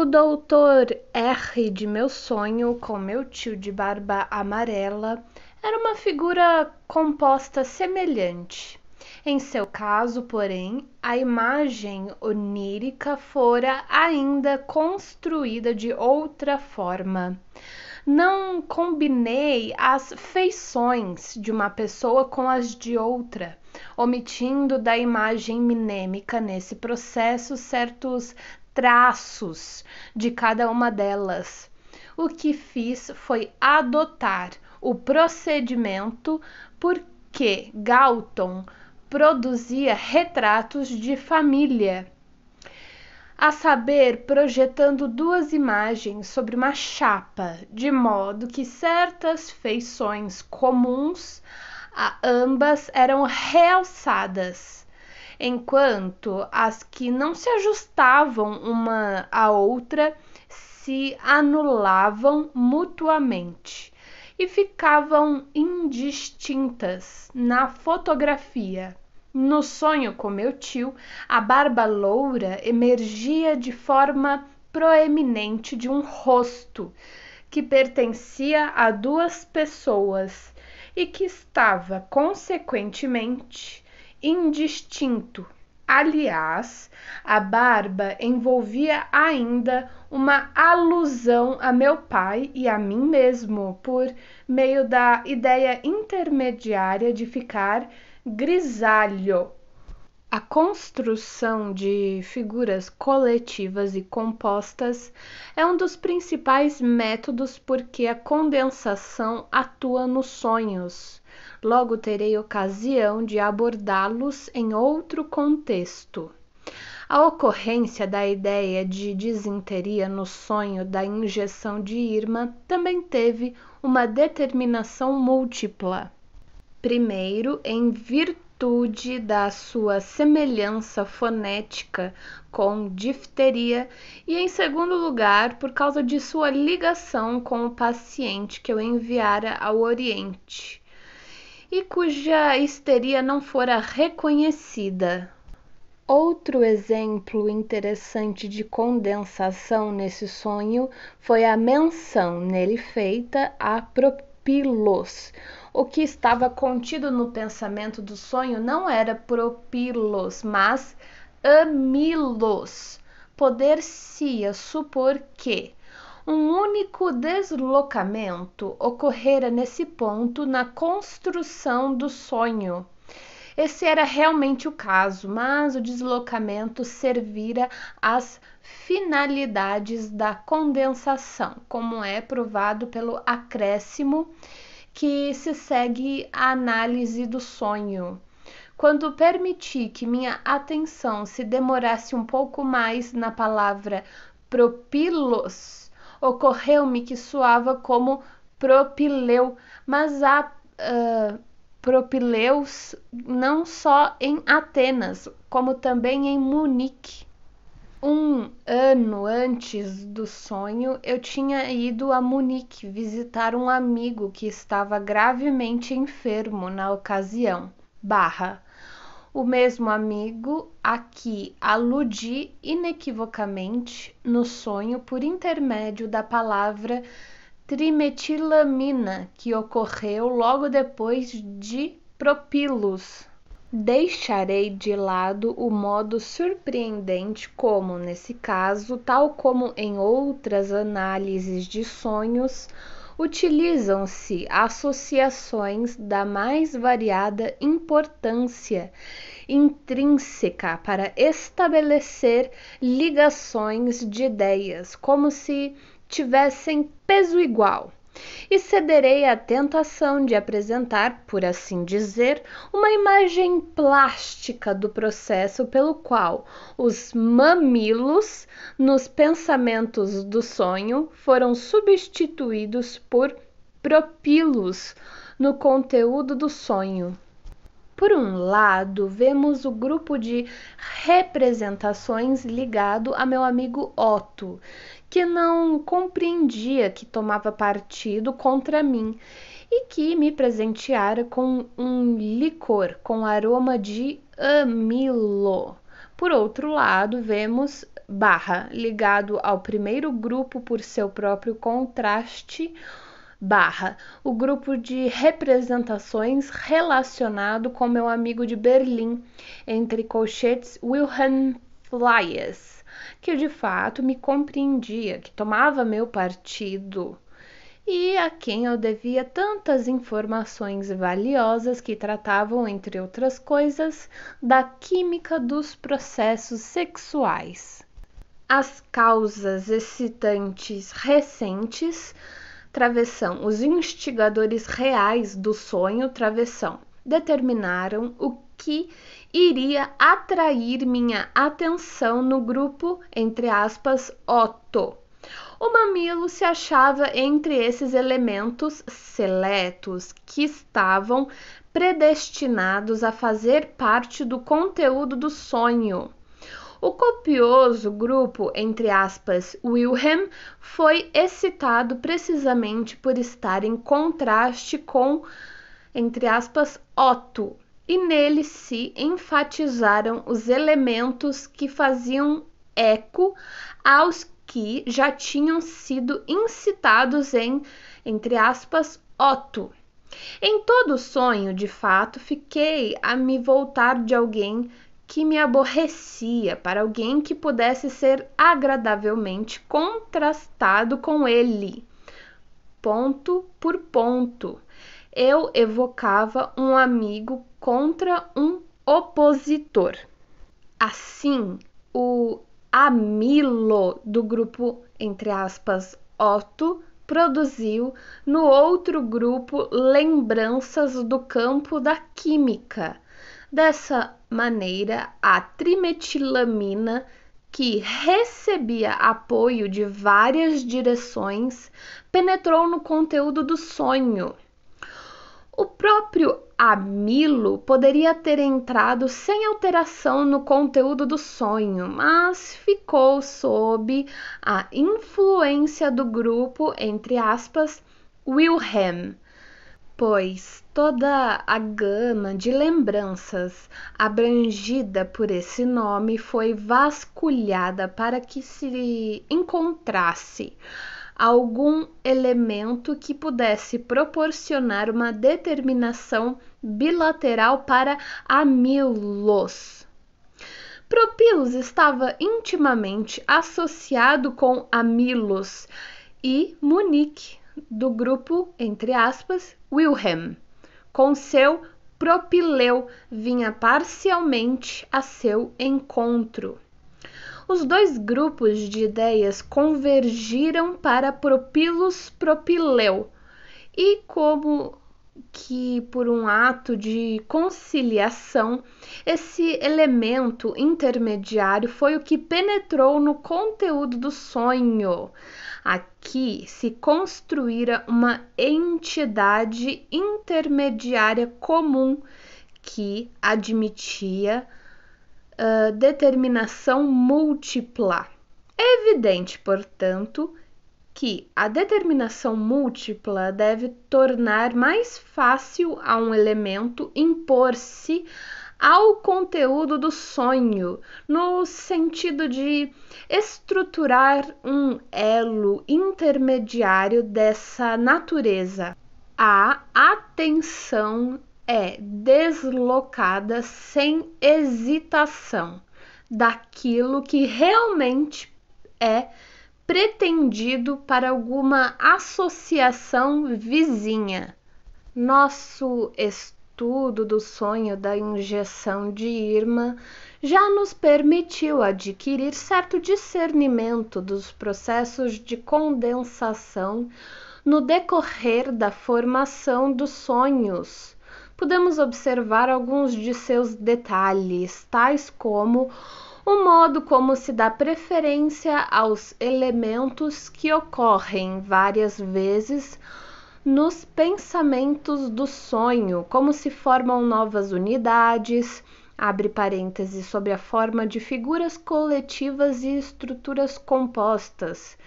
O doutor R de meu sonho, com meu tio de barba amarela, era uma figura composta semelhante. Em seu caso, porém, a imagem onírica fora ainda construída de outra forma. Não combinei as feições de uma pessoa com as de outra, omitindo da imagem minêmica nesse processo certos traços de cada uma delas. O que fiz foi adotar o procedimento porque Galton produzia retratos de família, a saber, projetando duas imagens sobre uma chapa, de modo que certas feições comuns a ambas eram realçadas, enquanto as que não se ajustavam uma à outra se anulavam mutuamente e ficavam indistintas na fotografia. No sonho com meu tio, a barba loura emergia de forma proeminente de um rosto que pertencia a duas pessoas e que estava, consequentemente, indistinto. Aliás, a barba envolvia ainda uma alusão a meu pai e a mim mesmo, por meio da ideia intermediária de ficar grisalho. A construção de figuras coletivas e compostas é um dos principais métodos porque a condensação atua nos sonhos. Logo terei ocasião de abordá-los em outro contexto. A ocorrência da ideia de disenteria no sonho da injeção de Irma também teve uma determinação múltipla. Primeiro, em virtude da sua semelhança fonética com difteria, e em segundo lugar, por causa de sua ligação com o paciente que eu enviara ao Oriente e cuja histeria não fora reconhecida. Outro exemplo interessante de condensação nesse sonho foi a menção nele feita a propilos. O que estava contido no pensamento do sonho não era propilos, mas amilos. Poder-se-ia supor que um único deslocamento ocorrera nesse ponto na construção do sonho. Esse era realmente o caso, mas o deslocamento servira às finalidades da condensação, como é provado pelo acréscimo que se segue à análise do sonho. Quando permiti que minha atenção se demorasse um pouco mais na palavra propilos, ocorreu-me que soava como propileu, mas há propileus não só em Atenas, como também em Munique. Um ano antes do sonho, eu tinha ido a Munique visitar um amigo que estava gravemente enfermo na ocasião. O mesmo amigo a que aludi inequivocamente no sonho por intermédio da palavra trimetilamina, que ocorreu logo depois de propilos. Deixarei de lado o modo surpreendente como, nesse caso, tal como em outras análises de sonhos, utilizam-se associações da mais variada importância intrínseca para estabelecer ligações de ideias, como se tivessem peso igual. E cederei à tentação de apresentar, por assim dizer, uma imagem plástica do processo pelo qual os mamilos nos pensamentos do sonho foram substituídos por propilos no conteúdo do sonho. Por um lado, vemos o grupo de representações ligado a meu amigo Otto, que não compreendia que tomava partido contra mim e que me presenteara com um licor com aroma de amilo, Por outro lado, vemos barra ligado ao primeiro grupo por seu próprio contraste, barra o grupo de representações relacionado com meu amigo de Berlim, entre colchetes Wilhelm Flies, que de fato me compreendia, que tomava meu partido e a quem eu devia tantas informações valiosas que tratavam, entre outras coisas, da química dos processos sexuais. As causas excitantes recentes, travessão, os instigadores reais do sonho, travessão, determinaram o que iria atrair minha atenção no grupo, entre aspas, Otto. O mamilo se achava entre esses elementos seletos que estavam predestinados a fazer parte do conteúdo do sonho. O copioso grupo, entre aspas, Wilhelm, foi excitado precisamente por estar em contraste com, entre aspas, Otto, e nele se enfatizaram os elementos que faziam eco aos que já tinham sido incitados entre aspas, Otto. Em todo sonho, de fato, fiquei a me voltar de alguém que me aborrecia para alguém que pudesse ser agradavelmente contrastado com ele. Ponto por ponto. Eu evocava um amigo contra um opositor. Assim, o amilo do grupo, entre aspas, Otto, produziu no outro grupo lembranças do campo da química. Dessa maneira, a trimetilamina, que recebia apoio de várias direções, penetrou no conteúdo do sonho. O próprio amilo poderia ter entrado sem alteração no conteúdo do sonho, mas ficou sob a influência do grupo, entre aspas, Wilhelm, pois toda a gama de lembranças abrangida por esse nome foi vasculhada para que se encontrasse algum elemento que pudesse proporcionar uma determinação bilateral para amilos. Propilos estava intimamente associado com amilos e Munique, do grupo, entre aspas, Wilhelm, com seu propileu, vinha parcialmente a seu encontro. Os dois grupos de ideias convergiram para propileu e como que por um ato de conciliação, esse elemento intermediário foi o que penetrou no conteúdo do sonho. Aqui se construíra uma entidade intermediária comum que admitia determinação múltipla. É evidente, portanto, que a determinação múltipla deve tornar mais fácil a um elemento impor-se ao conteúdo do sonho, no sentido de estruturar um elo intermediário dessa natureza. A atenção é deslocada sem hesitação daquilo que realmente é pretendido para alguma associação vizinha. Nosso estudo do sonho da injeção de Irma já nos permitiu adquirir certo discernimento dos processos de condensação no decorrer da formação dos sonhos. Podemos observar alguns de seus detalhes, tais como o modo como se dá preferência aos elementos que ocorrem várias vezes nos pensamentos do sonho, como se formam novas unidades, abre parênteses, sobre a forma de figuras coletivas e estruturas compostas,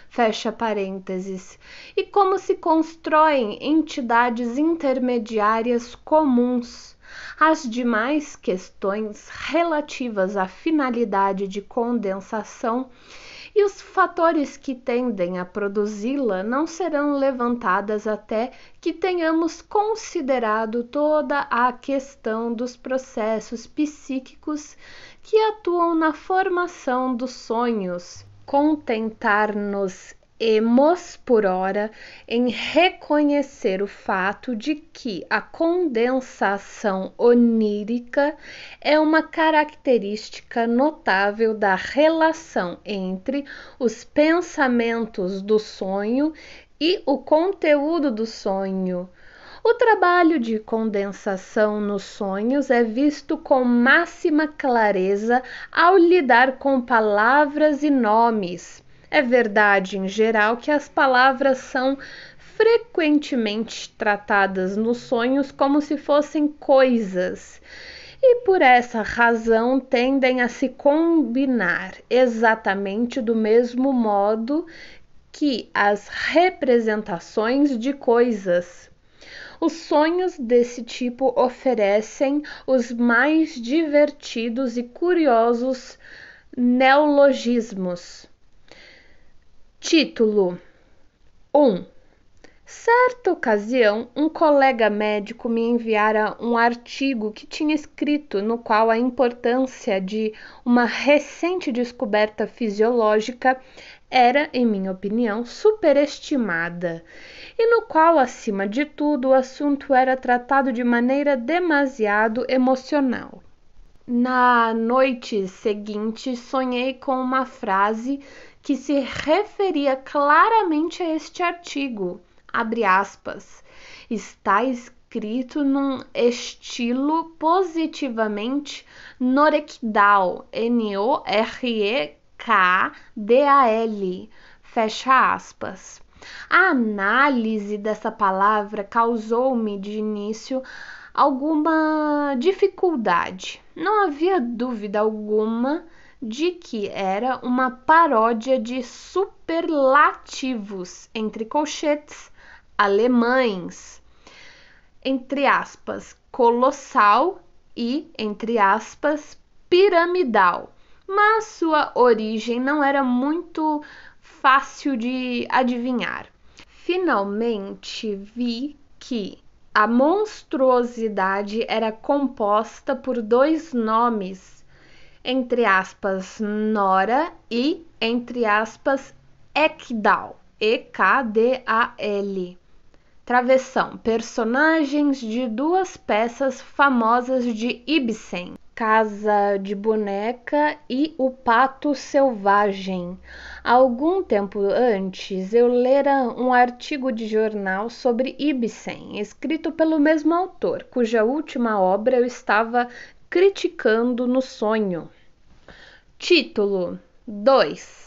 fecha parênteses, e como se constroem entidades intermediárias comuns, As demais questões relativas à finalidade de condensação e os fatores que tendem a produzi-la não serão levantadas até que tenhamos considerado toda a questão dos processos psíquicos que atuam na formação dos sonhos. Contentar-nos-emos, por ora, em reconhecer o fato de que a condensação onírica é uma característica notável da relação entre os pensamentos do sonho e o conteúdo do sonho. O trabalho de condensação nos sonhos é visto com máxima clareza ao lidar com palavras e nomes. É verdade, em geral, que as palavras são frequentemente tratadas nos sonhos como se fossem coisas, e por essa razão tendem a se combinar exatamente do mesmo modo que as representações de coisas. Os sonhos desse tipo oferecem os mais divertidos e curiosos neologismos. Título 1. Certa ocasião, um colega médico me enviara um artigo que tinha escrito, no qual a importância de uma recente descoberta fisiológica era, em minha opinião, superestimada, e no qual, acima de tudo, o assunto era tratado de maneira demasiado emocional. Na noite seguinte, sonhei com uma frase que se referia claramente a este artigo. Abre aspas, está escrito num estilo positivamente norekdal, N-O-R-E-K-D-A-L, fecha aspas. A análise dessa palavra causou-me de início alguma dificuldade. Não havia dúvida alguma de que era uma paródia de superlativos, entre colchetes, alemães, entre aspas, colossal e, entre aspas, piramidal, mas sua origem não era muito fácil de adivinhar. Finalmente vi que a monstruosidade era composta por dois nomes, entre aspas, Nora e, entre aspas, Ekdal, E-K-D-A-L. Travessão, personagens de duas peças famosas de Ibsen, Casa de Boneca e O Pato Selvagem. Algum tempo antes, eu lera um artigo de jornal sobre Ibsen, escrito pelo mesmo autor, cuja última obra eu estava criticando no sonho. Título 2.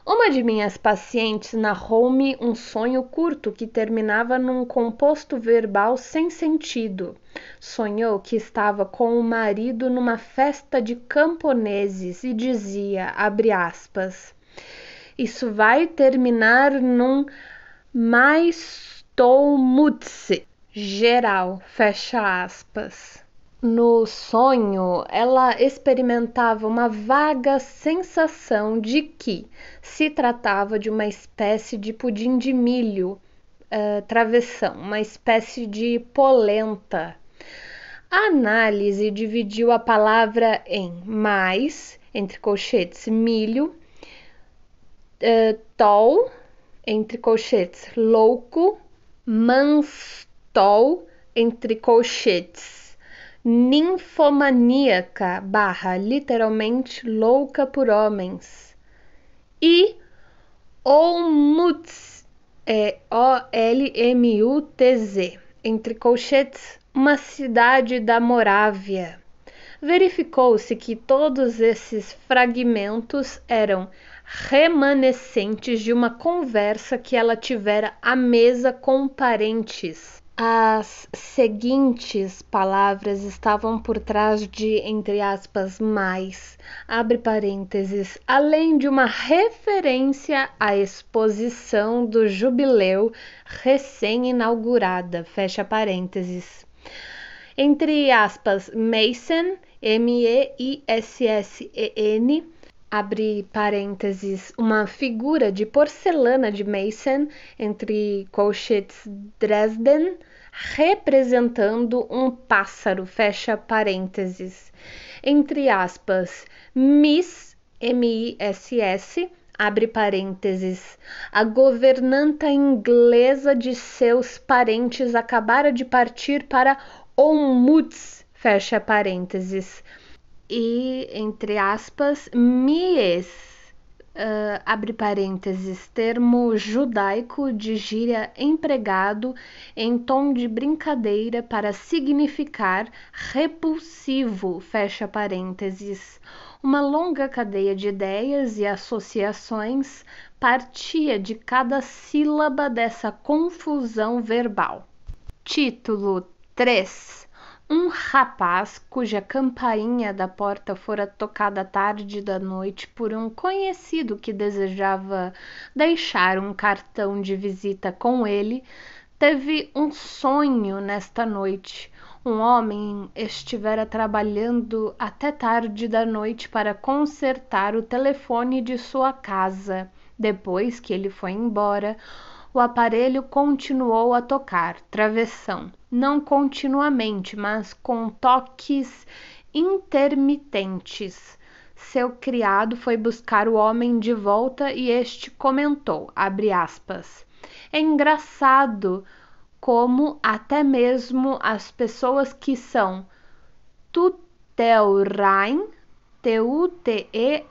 Uma de minhas pacientes narrou-me um sonho curto que terminava num composto verbal sem sentido. Sonhou que estava com o marido numa festa de camponeses e dizia, abre aspas, isso vai terminar num Maistomutse geral, fecha aspas. No sonho, ela experimentava uma vaga sensação de que se tratava de uma espécie de pudim de milho, travessão, uma espécie de polenta. A análise dividiu a palavra em mais, entre colchetes, milho, tol, entre colchetes, louco, manstol, entre colchetes, ninfomaníaca, literalmente louca por homens, e Olmutz, O-L-M-U-T-Z, entre colchetes, uma cidade da Morávia. Verificou-se que todos esses fragmentos eram remanescentes de uma conversa que ela tivera à mesa com parentes. As seguintes palavras estavam por trás de, entre aspas, mais, abre parênteses, além de uma referência à exposição do jubileu recém-inaugurada, fecha parênteses. Entre aspas, Meissen, Meissen, abre parênteses, uma figura de porcelana de Meissen, entre colchetes Dresden, representando um pássaro, fecha parênteses. Entre aspas, Miss, Miss, abre parênteses, a governanta inglesa de seus parentes acabara de partir para Olmutz, fecha parênteses. E, entre aspas, Mies, abre parênteses, termo judaico de gíria empregado em tom de brincadeira para significar repulsivo, fecha parênteses. Uma longa cadeia de ideias e associações partia de cada sílaba dessa confusão verbal. Título 3. Um rapaz cuja campainha da porta fora tocada à tarde da noite por um conhecido que desejava deixar um cartão de visita com ele, teve um sonho nesta noite. Um homem estivera trabalhando até tarde da noite para consertar o telefone de sua casa. Depois que ele foi embora, o aparelho continuou a tocar, travessão, não continuamente, mas com toques intermitentes. Seu criado foi buscar o homem de volta e este comentou, abre aspas, é engraçado como até mesmo as pessoas que são Tutelrein, Tutelrein,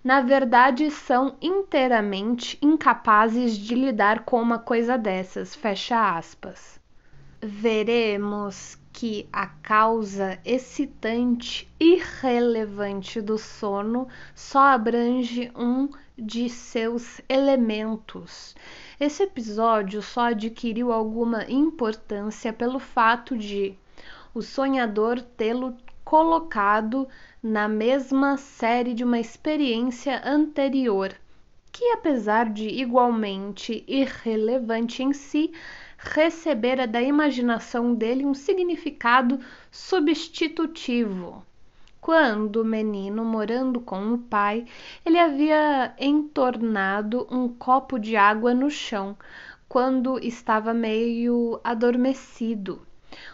na verdade são inteiramente incapazes de lidar com uma coisa dessas, fecha aspas. Veremos que a causa excitante irrelevante do sono só abrange um de seus elementos. Esse episódio só adquiriu alguma importância pelo fato de o sonhador tê-lo colocado na mesma série de uma experiência anterior, que apesar de igualmente irrelevante em si, recebera da imaginação dele um significado substitutivo. Quando menino, morando com o pai, ele havia entornado um copo de água no chão, quando estava meio adormecido.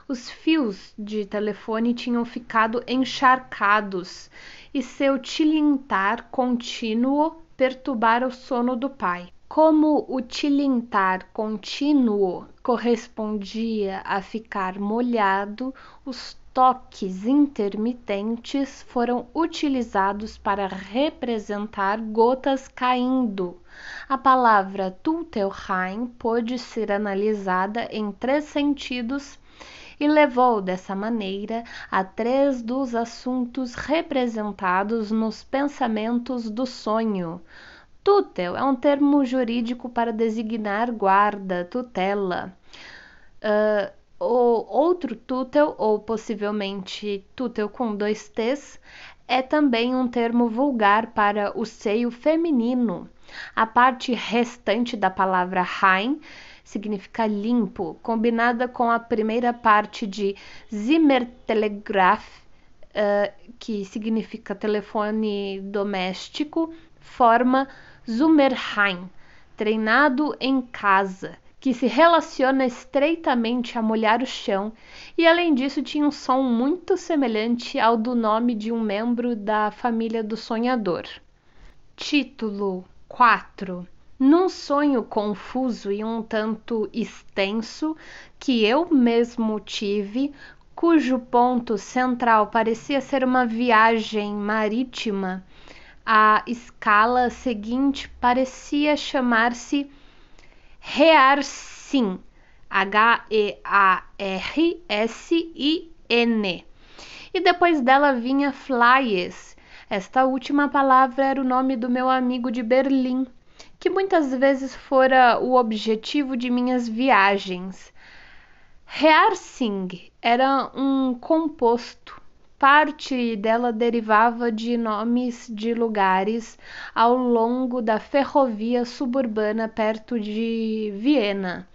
Os fios de telefone tinham ficado encharcados e seu tilintar contínuo perturbara o sono do pai. Como o tilintar contínuo correspondia a ficar molhado, os toques intermitentes foram utilizados para representar gotas caindo. A palavra Tutelrein pôde ser analisada em 3 sentidos e levou dessa maneira a 3 dos assuntos representados nos pensamentos do sonho. Tutel é um termo jurídico para designar guarda, tutela. O outro tutel, ou possivelmente tutel com 2 T's, é também um termo vulgar para o seio feminino. A parte restante da palavra rein significa limpo, combinada com a primeira parte de Zimmertelegraph, que significa telefone doméstico, forma Zummerrein, treinado em casa, que se relaciona estreitamente a molhar o chão e além disso tinha um som muito semelhante ao do nome de um membro da família do sonhador. Título 4. Num sonho confuso e um tanto extenso que eu mesmo tive, cujo ponto central parecia ser uma viagem marítima, a escala seguinte parecia chamar-se Hearsin, Hearsin, e depois dela vinha Flyes. Esta última palavra era o nome do meu amigo de Berlim, que muitas vezes fora o objetivo de minhas viagens. Hearsing era um composto, parte dela derivava de nomes de lugares ao longo da ferrovia suburbana perto de Viena,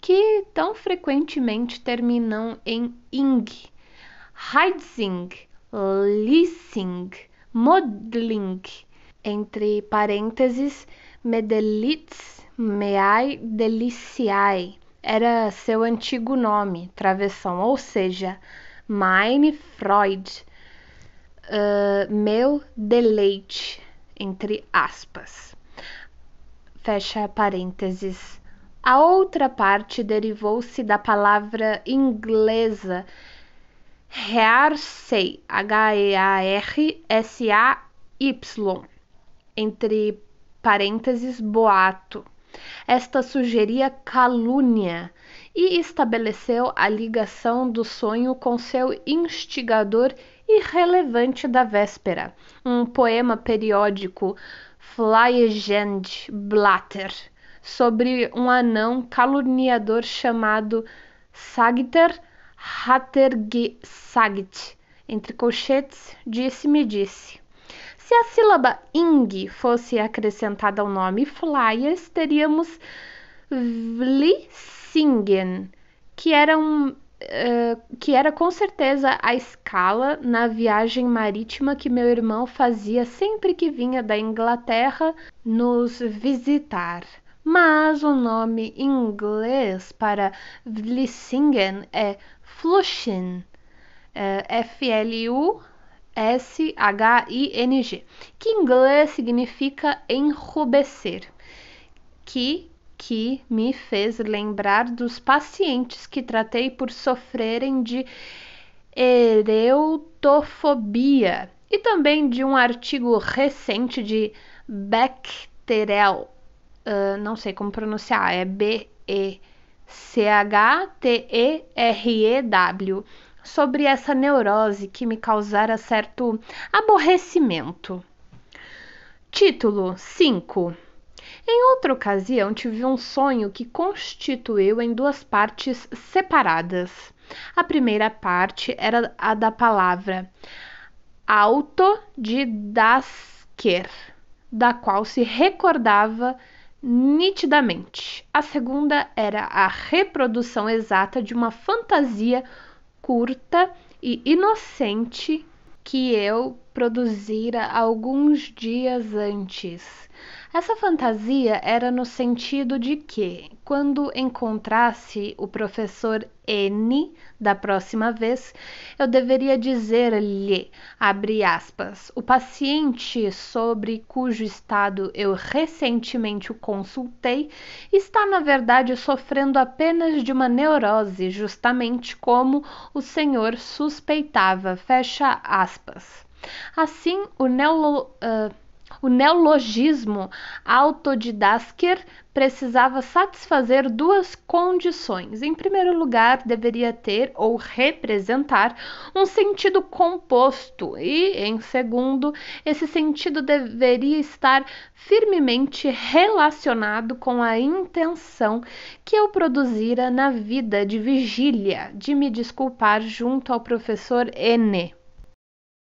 que tão frequentemente terminam em ing. Heidsing, Leasing, Modeling, entre parênteses, Medelitz, Meai Deliciae, era seu antigo nome, travessão, ou seja, Meine Freude, meu deleite, entre aspas. Fecha parênteses. A outra parte derivou-se da palavra inglesa hearsay, Hearsay, entre parênteses, boato. Esta sugeria calúnia e estabeleceu a ligação do sonho com seu instigador irrelevante da véspera, um poema periódico Fliegende Blatter, sobre um anão caluniador chamado Sagter Hattergesagt, entre colchetes, disse-me disse. Se a sílaba ing fosse acrescentada ao nome Flyes, teríamos Vlissingen, que era com certeza a escala na viagem marítima que meu irmão fazia sempre que vinha da Inglaterra nos visitar. Mas o nome inglês para Vlissingen é Flushing, Flushing, que em inglês significa enrubescer, que me fez lembrar dos pacientes que tratei por sofrerem de ereutofobia e também de um artigo recente de Bechterel, não sei como pronunciar, é Bechterew, sobre essa neurose que me causara certo aborrecimento. Título 5. Em outra ocasião, tive um sonho que constituiu em duas partes separadas. A primeira parte era a da palavra autodidasker, da qual se recordava nitidamente. A segunda era a reprodução exata de uma fantasia curta e inocente que eu produzira alguns dias antes. Essa fantasia era no sentido de que, quando encontrasse o professor N da próxima vez, eu deveria dizer-lhe, abre aspas, o paciente sobre cujo estado eu recentemente o consultei está, na verdade, sofrendo apenas de uma neurose, justamente como o senhor suspeitava, fecha aspas. Assim, o neologismo autodidasker precisava satisfazer duas condições. Em primeiro lugar, deveria ter ou representar um sentido composto e, em segundo, esse sentido deveria estar firmemente relacionado com a intenção que eu produzira na vida de vigília de me desculpar junto ao professor N.